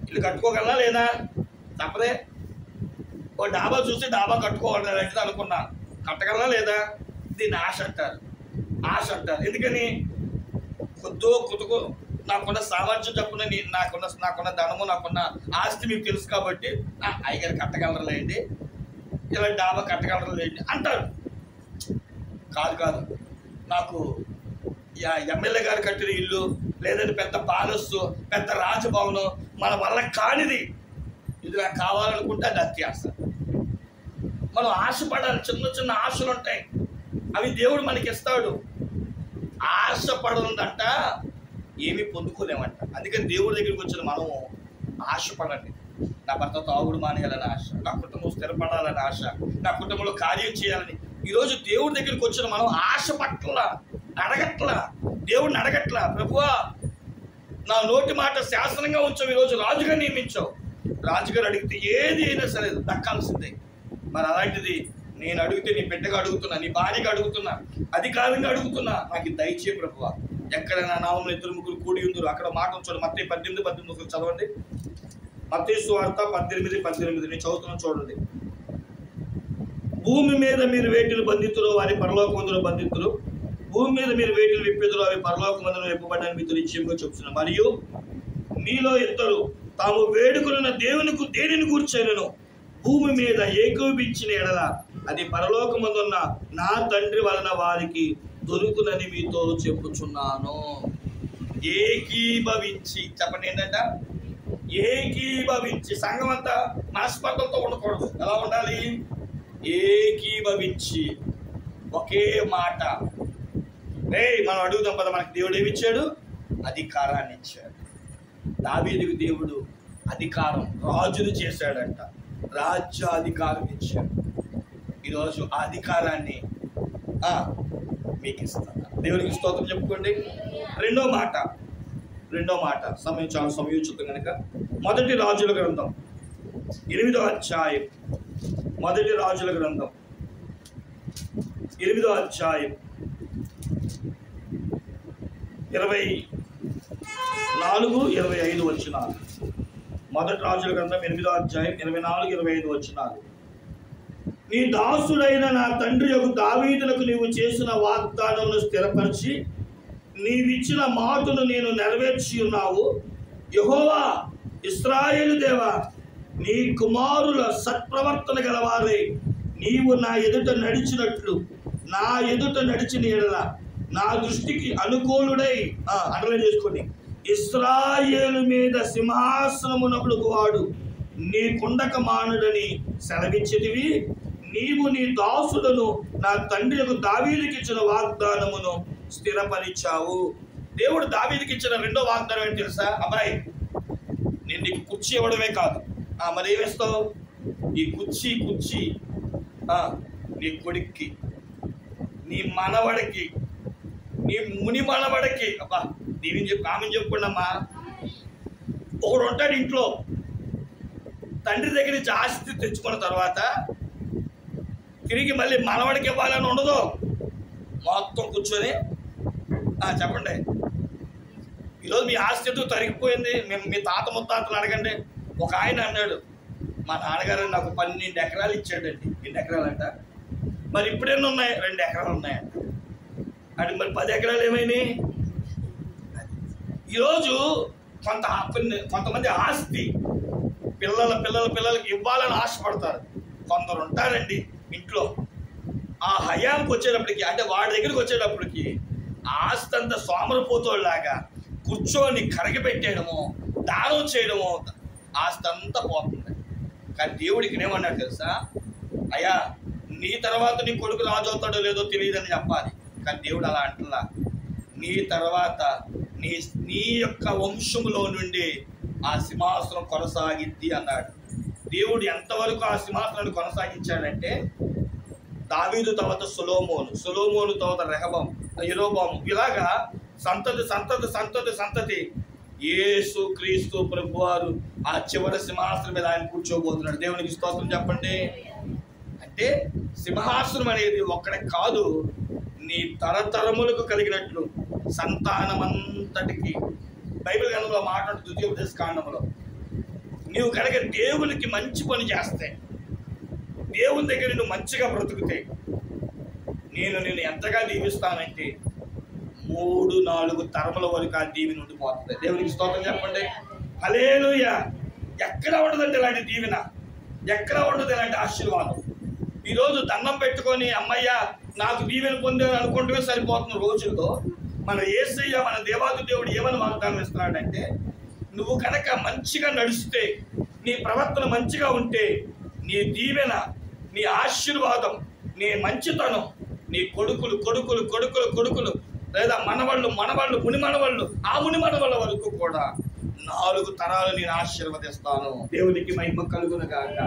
ఇల్లు కట్టుకోగలనా లేదా? తప్పదే. ఓ డాబా చూసి డాబా కట్టుకోవాలంటే అనుకున్నా, కట్టగలనా లేదా? దీన్ని ఆశ అంటారు. ఆశ అంటారు. ఎందుకని? కొద్దిగో నాకున్న సామర్థ్యం చెప్పున నాకున్న ధనము, నాకున్న ఆస్తి మీకు తెలుసు కాబట్టి అయ్యగారు కట్టగలరులేండి, ఇలా డాబా కట్టగలరులేండి అంటారు. కాదు, నాకు ఎమ్మెల్యే గారు కట్టిన ఇల్లు, లేదంటే పెద్ద ప్యాలెస్, పెద్ద రాజభవనం మన వల్ల కానిది, ఇది నాకు కావాలనుకుంటే అది అత్యాశ. మనం ఆశపడాలి. చిన్న చిన్న ఆశలు ఉంటాయి, అవి దేవుడు మనకి ఇస్తాడు. ఆశపడదంట ఏమీ పొందుకోలేమంట. అందుకని దేవుడి దగ్గరికి వచ్చిన మనము ఆశపడండి. నా భర్త తాగుడు మానేయాలని ఆశ, నా కుటుంబం స్థిరపడాలని ఆశ, నా కుటుంబంలో కార్యం చేయాలని. ఈరోజు దేవుడి దగ్గరికి వచ్చిన మనం ఆశ పట్ల అడగట్లా, దేవుడిని అడగట్లా. ప్రభువా, నా నోటి మాట శాసనంగా ఉంచావు, ఈరోజు రాజుగా నియమించావు. రాజుగారు అడిగితే ఏది అయినా సరే దక్కాల్సిందే. మరి అలాంటిది నేను అడిగితే నీ బిడ్డగా అడుగుతున్నా, నీ భార్యగా అడుగుతున్నా, అధికారంగా అడుగుతున్నా, నాకు దయచే ప్రభువా. ఎక్కడ నా నామమున 2-3 కూడి ఉందరు అక్కడ మాట చూడండి. మత్తయి 18:18 చదవండి. మత్తయి సువార్త 18:18 నేను చదువుతున్నాను చూడండి. భూమి మీద మీరు వేటిని బంధితులు వారి పరలోకమందులో బంధితులు, భూమి మీద మీరు వేటిని విప్పెదురు అవి పరలోకమందులో విప్పబడని మీతో నిశ్చయంగా చెప్తున్నాను. మరియు మీలో ఇద్దరు తాము వేడుకున్న దేవునికి దేనిని కూర్చొనెను భూమి మీద ఏకోపించిన ఎడల అది పరలోకమందున్న నా తండ్రి వలన వారికి దొరుకునని మీతో చెప్పుచున్నాను. ఏకీభవించి చెప్పండి, ఏంటంట? ఏకీభవించి. సంఘం అంతా మనస్పర్ధలతో ఉండకూడదు. ఎలా ఉండాలి? ఏకీభవించి ఒకే మాట. మనం అడుగుదాం పద. మనకి దేవుడు ఏమిచ్చాడు? అధికారాన్ని ఇచ్చాడు. దావీదుకు దేవుడు అధికారం, రాజును చేశాడంట, రాజ్యాధికారం ఇచ్చాడు. ఈరోజు ఆ అధికారాన్ని మీకు ఇస్తాను. దేవునికి స్తోత్రం చెప్పుకోండి. రెండో మాట సమయం చాలా సమయోచితం కనుక మొదటి రాజుల గ్రంథం 8వ అధ్యాయం, మొదటి రాజుల గ్రంథం 8వ అధ్యాయం 24-25 వచనాలు. మొదటి రాజుల గ్రంథం 8వ అధ్యాయం 24-25 వచనాలు. నీ దాసుడైన నా తండ్రి యొక్క దావీదునకు నీవు చేసిన వాగ్దానమును స్థిరపరిచి నీవిచ్చిన మాటను నేను నెరవేర్చి ఉన్నావు. యెహోవా ఇశ్రాయేలు దేవా, నీ కుమారుల సత్ప్రవర్తన గలవారై నీవు నా ఎదుట నడిచినట్లు నా ఎదుట నడిచిన ఎడల నా దృష్టికి అనుకూలుడై అండర్లైన్ చేసుకోండి, ఇశ్రాయేలు మీద సింహాసనమునకుడు వాడు నీ కుండక మానుడని సెలవిచ్చితివి. నీవు నీ దాసుడను నా తండ్రికి దావీదుకి ఇచ్చిన వాగ్దానమును స్థిరపరిచావు. దేవుడు దావీదుకి ఇచ్చిన రెండో వాగ్దానం ఏంటి తెలుసా? అబ్బాయి, నేను నీకు కుర్చీ ఇవ్వడమే కాదు, మరి ఏమిస్తావు? ఈ కుర్చీ నీ కొడుక్కి, నీ మనవడికి, నీ ముని మనవడికి. అబ్బా, దీని చెప్పి ఆమెను చెప్పుకోండి అమ్మా. ఒకడు ఉంటాడు ఇంట్లో, తండ్రి దగ్గర నుంచి ఆస్తి తెచ్చుకున్న తర్వాత తిరిగి మళ్ళీ మనవడికి ఇవ్వాలని ఉండదు. మొత్తం కూర్చొని చెప్పండి, ఈరోజు మీ ఆస్తి ఎందుకు తరిగిపోయింది? మేము మీ తాత ముత్తాతలు అడగండి. ఒక ఆయన అన్నాడు, మా నాన్నగారు నాకు 12 ఎకరాలు ఇచ్చాడండి. 2 ఎకరాలు అంట. మరి ఇప్పుడేమో ఉన్నాయి? 2 ఎకరాలు ఉన్నాయంట. అంటే మరి 10 ఎకరాలు ఏమైనాయి? ఈరోజు కొంతమంది ఆస్తి పిల్లలకి ఇవ్వాలని ఆశపడతారు. కొందరు ఉంటారండి ఇంట్లో, ఆ హయాంకి వచ్చేటప్పటికి, అంటే వాడి దగ్గరికి వచ్చేటప్పటికి ఆస్తి అంతా సోమరపోతోళ్ళలాగా కూర్చొని కరగబెట్టేయడము, దానం చేయడము, ఆస్తి అంతా పోతుంది. కానీ దేవుడికి ఏమన్నాడు తెలుసా? అయ్యా, నీ తర్వాత నీ కొడుకు రాజు అవుతాడో లేదో తెలియదని చెప్పాలి. కానీ దేవుడు అలా అంటలా. నీ తర్వాత నీ యొక్క వంశములో నుండి ఆ సింహాసనం కొనసాగిద్ది అన్నాడు. దేవుడు ఎంతవరకు ఆ సింహాసనాన్ని కొనసాగించాడంటే, దావీదు తర్వాత సొలొమోను తర్వాత యెరోబాము, ఇలాగా సంతతి యేసు క్రీస్తు ప్రభువారు ఆ చివరి సింహాసనం మీద ఆయన కూర్చోబోతున్నాడు. దేవునికి స్తోత్రం చెప్పండి. అంటే సింహాసనం అనేది ఒక్కడే కాదు, నీ తరతరములకు కలిగినట్లు సంతానమంతటికి. బైబిల్ గ్రంథంలో మాట్లాడుతూ ద్వితీయోపదేశ కాండంలో, నీవు కనుక దేవునికి మంచి పని చేస్తే, దేవుని దగ్గర నువ్వు మంచిగా బ్రతుకుతే, నేను ఎంతగా దీవిస్తానంటే 3-4 తరముల వరకు ఆ దీవెన ఉండిపోతుంది. దేవునికి స్తోత్రం చెప్పండి. హల్లెలూయా. ఎక్కడ ఉండదంటే ఇలాంటి దీవెన, ఎక్కడ ఉండదు ఇలాంటి ఆశీర్వాదం. ఈరోజు దండం పెట్టుకొని అమ్మయ్య నాకు దీవెన పొందాను అనుకుంటూనే సరిపోతున్న రోజుల్లో మన యేసయ్య, మన దేవాది దేవుడు ఏమని వాగ్దానం ఇస్తున్నాడంటే, నువ్వు కనుక మంచిగా నడిస్తే, నీ ప్రవర్తన మంచిగా ఉంటే, నీ దీవెన, నీ ఆశీర్వాదం, నీ మంచితనం, నీ కొడుకులు లేదా మనవాళ్ళు, ముని మనవాళ్ళు, ఆ ముని మనవాళ్ళ వరకు కూడా 4 తరాలు నేను ఆశీర్వదిస్తాను. దేవునికి మహిమ కలుగును గాక.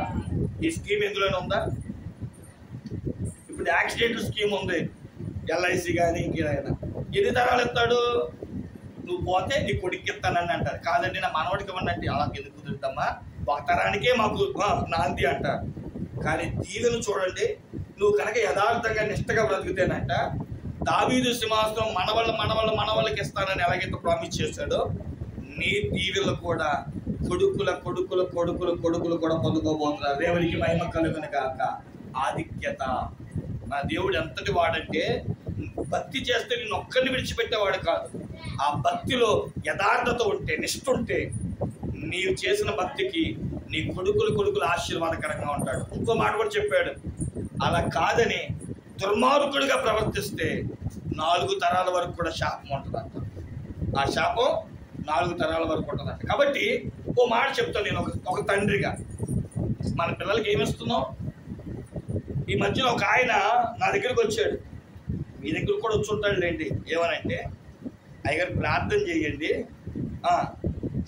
ఈ స్కీమ్ ఎందులోనే ఉందా? ఇప్పుడు యాక్సిడెంట్ స్కీమ్ ఉంది, LIC కానీ ఇంకేదైనా. ఎన్ని తరాలు ఇస్తాడు? నువ్వు పోతే నీ కొడుకు ఇస్తానని అంటారు. కాదండి, నా మనవాడికి ఇవ్వండి అంటే, అలా ఎందుకు కుదురుతామా? ఒక తరానికే మాకు నాంది అంటారు. కానీ దీవెను చూడండి, నువ్వు కనుక యథార్థంగా నిష్టగా బ్రతికితేనంట, దావీదు సింహాసనం మనవాళ్ళకి ఇస్తానని ఎలాగైతే ప్రామిస్ చేశాడో, నీ దీవెనలు కూడా కొడుకులు కూడా పొందుకోబోతున్నారు. దేవునికి మహిమ కలుగును గాక. ఆధిక్యత. నా దేవుడు ఎంతటి వాడంటే, భక్తి చేస్తే నేను ఒక్కరిని విడిచిపెట్టేవాడు కాదు. ఆ భక్తిలో యథార్థత ఉంటే, నిష్ఠ ఉంటే, నీవు చేసిన భక్తికి నీ కొడుకులు ఆశీర్వాదకరంగా ఉంటాడు. ఇంకో మాట కూడా చెప్పాడు, అలా కాదని దుర్మార్గుడిగా ప్రవర్తిస్తే 4 తరాల వరకు కూడా శాపం ఉంటుందంట. ఆ శాపం 4 తరాల వరకు ఉంటుందంట. కాబట్టి ఓ మాట చెప్తాను నేను, ఒక తండ్రిగా. మన పిల్లలకి ఏమిస్తున్నాం? ఈ మధ్యలో ఒక ఆయన నా దగ్గరికి వచ్చాడు, మీ దగ్గర కూడా వచ్చి ఉంటాడు లేండి. ఏమనంటే, అయ్యగారు ప్రార్థన చేయండి,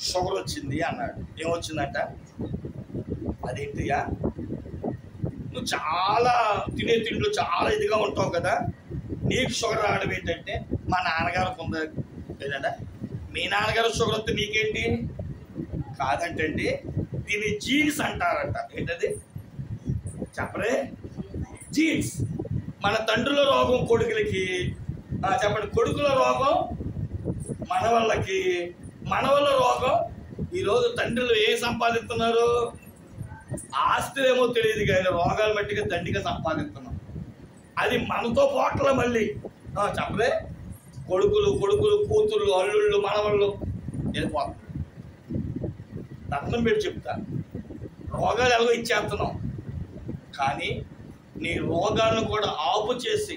షుగర్ వచ్చింది అన్నాడు. ఏమొచ్చిందంట? అదేంటియా, నువ్వు చాలా తినే తిండిలో చాలా ఇదిగా ఉంటావు కదా, నీకు షుగర్ రావడం ఏంటంటే, మా నాన్నగారికి ఉంది. ఏంటంటే, మీ నాన్నగారు షుగర్ వస్తే నీకేంటి? కాదంటండి, దీన్ని జీన్స్ అంటారంట. ఏంటది చెప్పరే? జీన్స్. మన తండ్రుల రోగం కొడుకులకి, చెప్పండి, కొడుకుల రోగం మనవాళ్ళకి, మనవళ్ళ రోగం. ఈరోజు తండ్రులు ఏం సంపాదిస్తున్నారు? ఆస్తులేమో తెలియదు కానీ రోగాలు మట్టిగా దండిగా సంపాదిస్తున్నాం. అది మనతో పోట్ల మళ్ళీ చెప్పలే. కొడుకులు కూతుళ్ళు, అల్లుళ్ళు, మనవళ్ళు వెళ్ళిపోతున్నారు. దండం పెట్టి చెప్తా, రోగాలు ఎలాగో ఇచ్చేస్తున్నాం, కానీ నీ రోగాలను కూడా ఆపు చేసి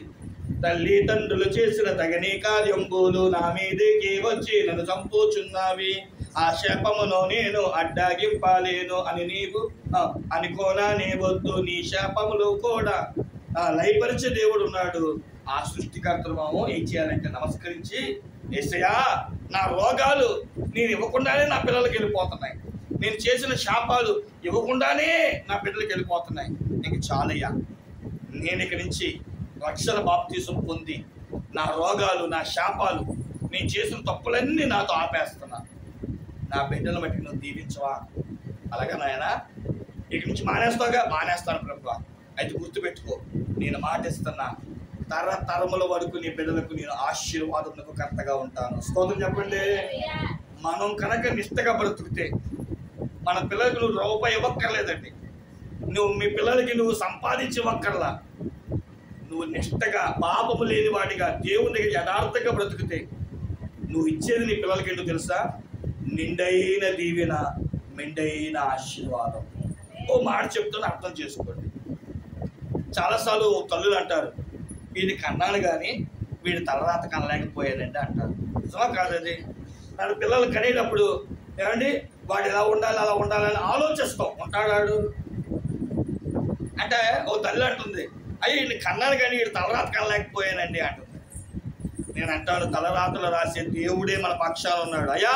తల్లిదండ్రులు చేసిన తగని కార్యంబులు నా మీదకి వచ్చి నన్ను చంపుచున్నావి, ఆ శాపమును నేను అడ్డాగింపాలేను అని నీవు అనుకోనా వద్దు. నీ శాపములు కూడా లయపరిచే దేవుడు ఉన్నాడు. ఆ సృష్టికర్తము ఏం చేయాలంటే నమస్కరించి, యేసయ్యా నా రోగాలు నేను ఇవ్వకుండానే నా పిల్లలకి వెళ్ళిపోతున్నాయి, నేను చేసిన శాపాలు ఇవ్వకుండానే నా బిడ్డలకి వెళ్ళిపోతున్నాయి, నీకు చాలయ్యా, నేను ఇక్కడి నుంచి రక్షణ బాప్తీసం పొంది నా రోగాలు, నా శాపాలు, నేను చేసిన తప్పులన్నీ నాతో ఆపేస్తున్నా, నా బిడ్డల బట్టి నువ్వు దీవించవా? అలాగే నాయన ఇక్కడి నుంచి మానేస్తావుగా? మానేస్తాను ప్రభువా. అయితే గుర్తుపెట్టుకో, నేను మాటిస్తున్నా, తరతరముల వరకు నీ బిడ్డలకు నేను ఆశీర్వాదములకు కర్తగా ఉంటాను. స్తోత్రం చెప్పండి. మనం కనుక నిష్టగా బ్రతుకుతే మన పిల్లలకు నువ్వు రూపాయి ఇవ్వక్కర్లేదండి, నువ్వు మీ పిల్లలకి నువ్వు సంపాదించి ఇవ్వక్కర్లా. నువ్వు నిష్టగా పాపము లేని వాడిగా దేవుని దగ్గర యథార్థంగా బ్రతుకుతే నువ్వు ఇచ్చేది నీ పిల్లలకి ఏంటో తెలుసా? నిండైన దీవెన, మెండైన ఆశీర్వాదం. ఓ మాట చెప్తాను, అర్థం చేసుకోండి. చాలాసార్లు తల్లులు అంటారు, వీడిని కన్నాను కానీ వీడి తలరాత కనలేకపోయానండి అంటారు. నిజమా కాదండి? మన పిల్లలు కనేటప్పుడు ఏమండి వాడు ఎలా ఉండాలి అలా ఉండాలని ఆలోచిస్తాం. ఉంటాడాడు అంటే ఓ తల్లి అంటుంది, అయ్యి వీడిని కన్నాను కానీ వీడి తలరాత కనలేకపోయానండి అంటుంది. నేను అంటాను, తలరాతలు రాసే దేవుడే మన పక్షాన ఉన్నాడు. అయ్యా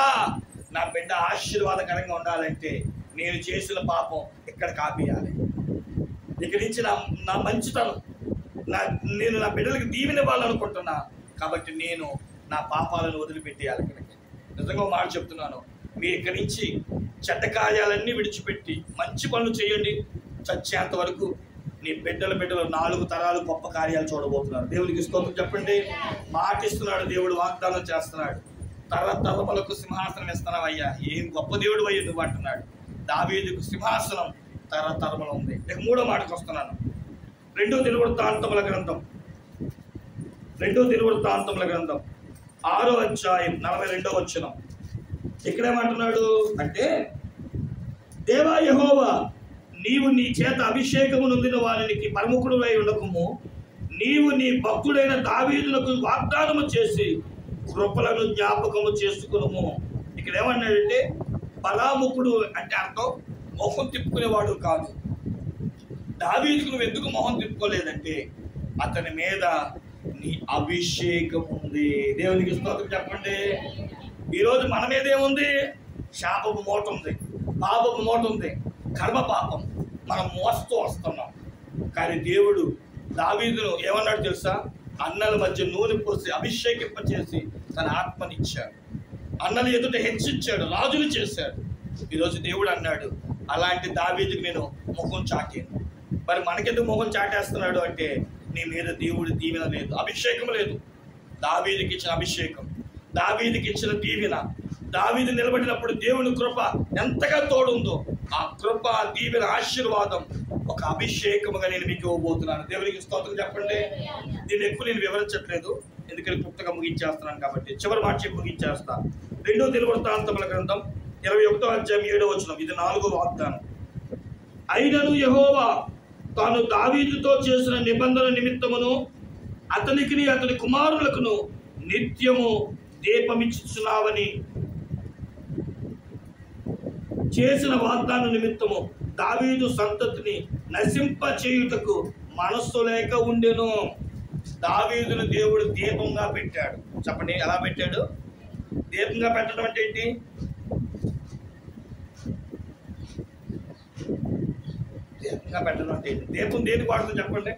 నా బిడ్డ ఆశీర్వాదకరంగా ఉండాలంటే నేను చేసిన పాపం ఇక్కడ కాపీయాలి, ఇక్కడి నుంచి నా మంచితనం, నేను నా బిడ్డలకి దీవెనివ్వాలనుకుంటున్నా, కాబట్టి నేను నా పాపాలను వదిలిపెట్టేయాలి. ఇక్కడికి నిజంగా మాట చెప్తున్నాను, మీరు ఇక్కడి నుంచి చెడ్డ కార్యాలన్నీ విడిచిపెట్టి మంచి పనులు చేయండి. చచ్చేంత వరకు నీ బిడ్డలు 4 తరాలు గొప్ప కార్యాలు చూడబోతున్నారు. దేవునికి స్తోత్రం చెప్పండి. మాటిస్తున్నాడు దేవుడు, వాగ్దానం చేస్తున్నాడు, తరతరములకు సింహాసనం ఇస్తున్నావు అయ్యా. ఏం గొప్ప దేవుడు అయ్యా నువ్వు అంటున్నాడు. దావీదుకు సింహాసనం తరతరములు ఉంది. ఇక 3వ మాటకు వస్తున్నాను. 2వ దినవృత్తాంతముల గ్రంథం 6వ అధ్యాయం 42వ వచనం. ఇక్కడేమంటున్నాడు అంటే, దేవా యెహోవా, నీవు నీ చేత అభిషేకము నొందిన వారికి ప్రముఖుడై ఉండకము, నీవు నీ భక్తుడైన దావీదులకు వాగ్దానము చేసి కృపలను జ్ఞాపకము చేసుకును. ఇక్కడ ఏమన్నాడంటే, పరాముఖుడు అంటే అర్థం మొహం తిప్పుకునేవాడు కాదు. దావీదుకు నువ్వు ఎందుకు మొహం తిప్పుకోలేదంటే అతని మీద నీ అభిషేకం ఉంది. దేవునికి స్తోత్రం చెప్పండి. ఈరోజు మన మీద ఏముంది? శాపపు మూట ఉంది, పాపపు మూట ఉంది, కర్మ పాపం మనం మోస్తూ వస్తున్నాం. కానీ దేవుడు దావీదును ఏమన్నాడు తెలుసా? అన్నల మధ్య నూనె పోసి అభిషేకింపచేసి తన ఆత్మనిచ్చాడు, అన్నల ఎదుట హెచ్చించాడు, రాజులు చేశాడు. ఈరోజు దేవుడు అన్నాడు, అలాంటి దావీదుకి నేను ముఖం చాటాను. మరి మనకెందుకు ముఖం చాటేస్తున్నాడు అంటే, నీ మీద దేవుడి దీవెన లేదు, అభిషేకం లేదు. దావీదుకి ఇచ్చిన అభిషేకం, దావీదుకి ఇచ్చిన దీవెన, దావీదు నిలబడినప్పుడు దేవుని కృప ఎంతగా తోడుందో, ఆ కృప, దీవెన, ఆశీర్వాదం ఒక అభిషేకముగా నేను మీకు ఇవ్వబోతున్నాను. దేవునికి స్తోత్రం చెప్పండి. దీన్ని ఎక్కువ నేను వివరించట్లేదు, ఎందుకంటే పుస్తకం ముగించేస్తున్నాను కాబట్టి చివరి మాట చెప్పి ముగించేస్తాను. 2వ దినవృత్తాంతముల గ్రంథం 21వ అధ్యాయం 7వ వచనం. ఇది 4వ వాగ్దానం. అయినను యెహోవా తాను దావీదుతో చేసిన నిబంధన నిమిత్తమును అతనికి అతని కుమారులకును నిత్యము దీపమిచ్చుచున్నావని చేసిన వాగ్దాన నిమిత్తము దావీదు సంతతిని నశింపచేయుటకు మనస్సు లేక ఉండెను. దావీదును దేవుడు దీపంగా పెట్టాడు. చెప్పండి, ఎలా పెట్టాడు? దీపంగా పెట్టడం అంటే ఏంటి? దీపంగా పెట్టడం అంటే ఏంటి? దీపం దేనికి వాడుతుంది చెప్పండి?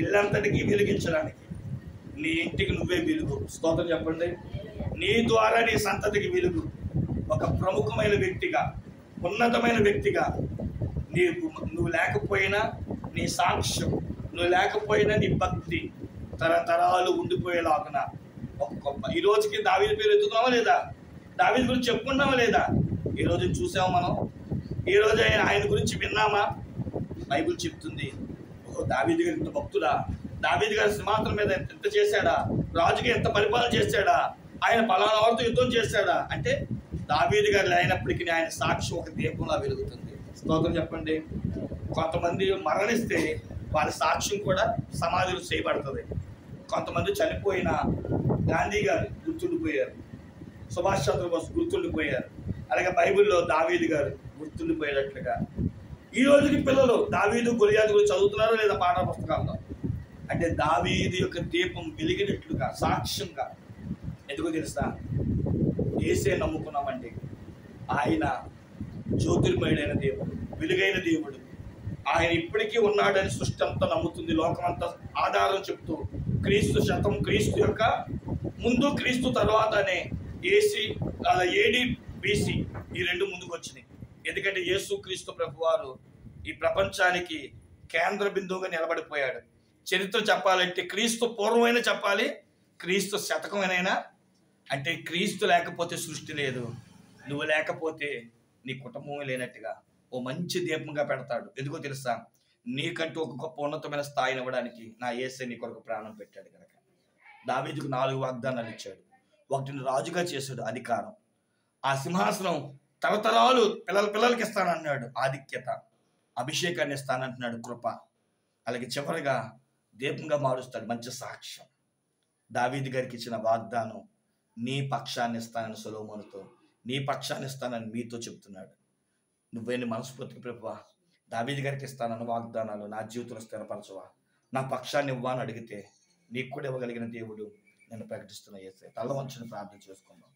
ఇల్లంతటికి వెలిగించడానికి. నీ ఇంటికి నువ్వే వెలుగు. స్తోత్రం చెప్పండి. నీ ద్వారా నీ సంతతికి వెలుగు. ఒక ప్రముఖమైన వ్యక్తిగా, ఉన్నతమైన వ్యక్తిగా నువ్వు లేకపోయినా నీ సాక్ష్యం, నువ్వు లేకపోయినా నీ భక్తి తరతరాలు ఉండిపోయేలాగున ఒక గొప్ప. ఈ రోజుకి దావీదు పేరు ఎత్తుకున్నామా లేదా? దావీదు గురించి చెప్పుకుంటామా లేదా? ఈ రోజు చూసాము మనం. ఈ రోజు ఆయన గురించి విన్నామా? బైబిల్ చెప్తుంది, ఓ దావీదు గారు ఇంత భక్తుడా, దావీదు గారి సింహాసనం మీద ఎంత చేశాడా, రాజుగా ఎంత పరిపాలన చేశాడా, ఆయన పలానా వారితో యుద్ధం చేశాడా అంటే దావీదు గారు అయినప్పటికీ ఆయన సాక్షి ఒక దీపంలా వెలుగుతుంది. స్తోత్రం చెప్పండి. కొంతమంది మరణిస్తే వాళ్ళ సాక్ష్యం కూడా సమాధిలో చేయబడుతుంది. కొంతమంది చనిపోయిన గాంధీ గారు గుర్తుండిపోయారు, సుభాష్ చంద్రబోస్ గుర్తుండిపోయారు, అలాగే బైబిల్లో దావీదు గారు గుర్తుండిపోయేటట్లుగా ఈ రోజుకి పిల్లలు దావీదు గొలియాతు గురించి చదువుతున్నారో లేదా పాఠ పుస్తకాల్లో, అంటే దావీదు యొక్క దీపం వెలిగినట్లుగా సాక్ష్యంగా. ఎందుకో తెలుసా? యేసే నమ్ముకున్నామండి. ఆయన జ్యోతిర్మయుడైన దేవుడు, వెలుగైన దేవుడు. ఆయన ఇప్పటికీ ఉన్నాడని సృష్టి అంతా నమ్ముతుంది, లోకమంతా ఆధారం చెప్తూ క్రీస్తు శతం, క్రీస్తు యొక్క ముందు క్రీస్తు తర్వాత అనే ఏసీ ఏడి బీసీ ఈ రెండు ముందుకు వచ్చినాయి. ఎందుకంటే యేసు క్రీస్తు ప్రభువారు ఈ ప్రపంచానికి కేంద్ర బిందువుగా నిలబడిపోయాడు. చరిత్ర చెప్పాలంటే క్రీస్తు పూర్వమైన చెప్పాలి, క్రీస్తు శతకమైనా. అంటే క్రీస్తు లేకపోతే సృష్టి లేదు, నువ్వు లేకపోతే నీ కుటుంబం లేనట్టుగా ఓ మంచి దీపంగా పెడతాడు. ఎందుకో తెలుసా? నీకంటూ ఒక గొప్ప ఉన్నతమైన స్థాయిని ఇవ్వడానికి నా యేసే నీ కొరకు ప్రాణం పెట్టాడు కనుక. దావీదుకు 4 వాగ్దానాలు ఇచ్చాడు. ఒకటిని రాజుగా చేశాడు, అధికారం. ఆ సింహాసనం తరతరాలు పిల్లలకి ఇస్తానన్నాడు, ఆధిక్యత. అభిషేకాన్ని ఇస్తానంటున్నాడు, కృప. అలాగే చివరిగా దీపంగా మారుస్తాడు, మంచి సాక్ష్యం. దావీదు గారికి ఇచ్చిన వాగ్దానం, నీ పక్షాన్ని ఇస్తానని సొలొమోనుతో, నీ పక్షాన్ని ఇస్తానని మీతో చెప్తున్నాడు. నువ్వేని మనస్ఫూర్తిగా ప్రభువా దావీదు గారికి ఇస్తానన్న వాగ్దానాలు నా జీవితంలో స్థిరపరచవా, నా పక్షాన్ని ఇవ్వని అడిగితే నీకు కూడా ఇవ్వగలిగిన దేవుడు నేను ప్రకటిస్తున్న యేసే. తల వంచుని ప్రార్థన చేసుకుందాం.